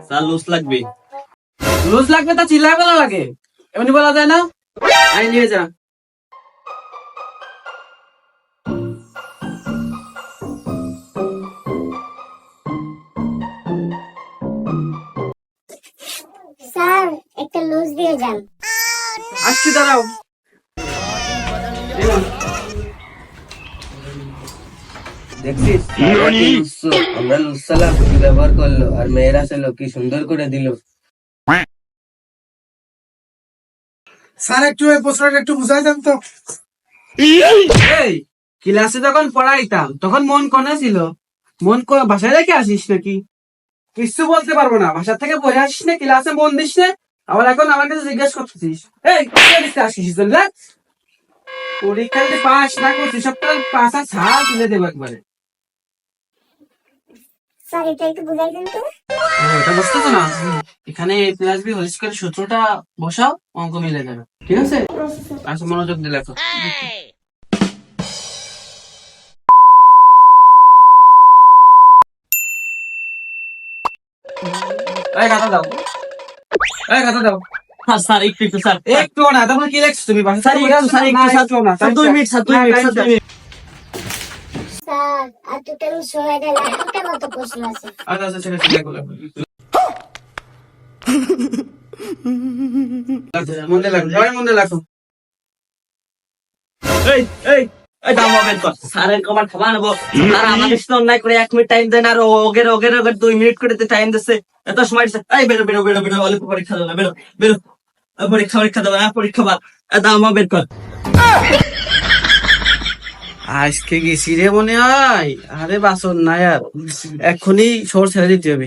Sir loose লাগবে। Loose লাগবে তা চিল্লায় বলা লাগে, এমনি বলা যায় না? আই নিয়ে যা। স্যার একটা লুজ দিয়ে যান। আসছি, দাঁড়াও। দেখছিস আমরা লুসালা কি ব্যবহার করলো, আর মেয়েরা ছিল কি সুন্দর করে দিল। স্যার একটু এই প্রশ্নটা একটু বুঝাই দেন তো। এই ক্লাসে যখন পড়াইতাম তখন মন কনে ছিল? বাসায় রেখে আসিস নাকি? কিছু বলতে পারবো না, বাসা থেকে পড়ে আসিস না, ক্লাসে মন দিস না, আবার এখন আমার কাছে জিজ্ঞেস করতেছিস। এই আসিস পরীক্ষা যদি পাস না করছিস সব পাস আর ছাড় তুলে দেবো একবারে। স্যার এটা একটু বুঝাই দেন তো। এটা বুঝতে তো না, এখানে a plus B whole square সূত্রটা বসাও, অঙ্ক মিলে যাবে। ঠিক আছে, আচ্ছা মনোযোগ দিয়ে লেখো। এই খাতা দাও, এই খাতা দাও। হ্যাঁ স্যার একটু একটু স্যার। একটু না, তারপরে কি লেখছো তুমি? স্যার একটু স্যার একটু sir 2 minute sir 2 minute sir 2 minute. Sir আর দুটো সময় দেন, একটা মতো প্রশ্ন আছে। আচ্ছা আচ্ছা ঠিক আছে, লেখো লেখো। আচ্ছা মনে লেখো, সবাই মনে লেখো। এই এই এই দাম বের কর। স্যারের কমান্ড খাবা নেবো। আর আমাদের সাথে অন্যায় করে 1 মিনিট টাইম দেন, আর ওগের 2 মিনিট করে টাইম দিচ্ছে। এত সময় দিচ্ছে। এই বেরো বেরো বেরো বেরো, অল্প পরীক্ষা দাও না, বেরো বেরো। পরীক্ষা দাও না, পরীক্ষা বার। দাম বের কর। আজকে গেছি রে মনে হয়। আরে বাসন নাই আর, এক্ষুনি সর ছেড়ে দিতে হবে।